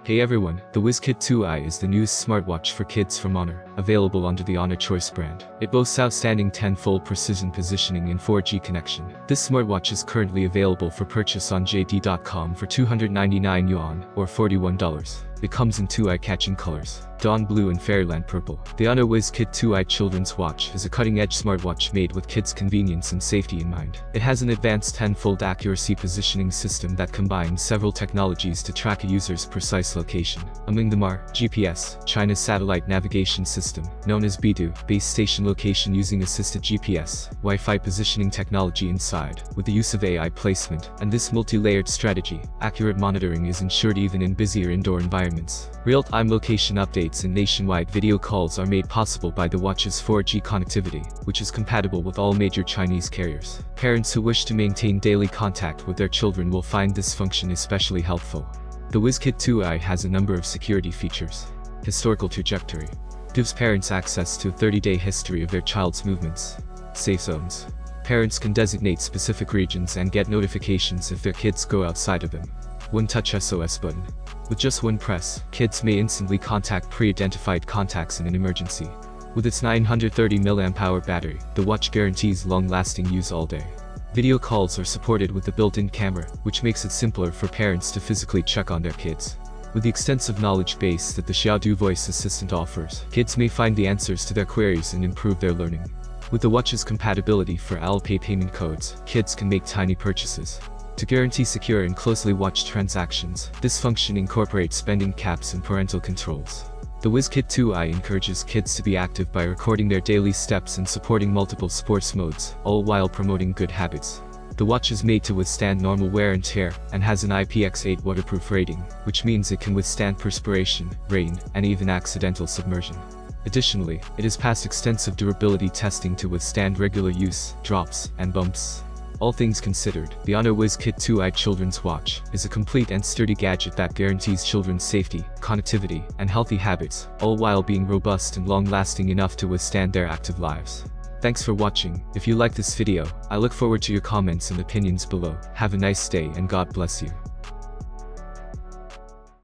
Hey everyone, the WhizKid 2i is the newest smartwatch for kids from Honor, available under the Honor Choice brand. It boasts outstanding 10-fold precision positioning and 4G connection. This smartwatch is currently available for purchase on JD.com for 299 yuan, or $41. It comes in two eye-catching colors, Dawn Blue and Fairyland Purple. The Honor WhizKid 2i children's watch is a cutting-edge smartwatch made with kids' convenience and safety in mind. It has an advanced 10-fold accuracy positioning system that combines several technologies to track a user's precise location. Among them are AGPS, China's satellite navigation system, known as Beidou, base station location using assisted GPS, Wi-Fi positioning technology inside, with the use of AI placement, and this multi-layered strategy. Accurate monitoring is ensured even in busier indoor environments. Real-time location updates and nationwide video calls are made possible by the watch's 4G connectivity, which is compatible with all major Chinese carriers. Parents who wish to maintain daily contact with their children will find this function especially helpful. The WhizKid 2i has a number of security features. Historical trajectory gives parents access to a 30-day history of their child's movements. Safe zones. Parents can designate specific regions and get notifications if their kids go outside of them. One-touch SOS button. With just one press, kids may instantly contact pre-identified contacts in an emergency. With its 930 mAh battery, the watch guarantees long-lasting use all day. Video calls are supported with the built-in camera, which makes it simpler for parents to physically check on their kids. With the extensive knowledge base that the Beidou voice assistant offers, kids may find the answers to their queries and improve their learning. With the watch's compatibility for Alipay payment codes, kids can make tiny purchases. To guarantee secure and closely watched transactions, this function incorporates spending caps and parental controls. The WhizKid 2i encourages kids to be active by recording their daily steps and supporting multiple sports modes, all while promoting good habits. The watch is made to withstand normal wear and tear, and has an IPX8 waterproof rating, which means it can withstand perspiration, rain, and even accidental submersion. Additionally, it has passed extensive durability testing to withstand regular use, drops, and bumps. All things considered, the Honor WhizKid 2i children's watch is a complete and sturdy gadget that guarantees children's safety, connectivity, and healthy habits, all while being robust and long-lasting enough to withstand their active lives. Thanks for watching. If you like this video, I look forward to your comments and opinions below. Have a nice day and God bless you.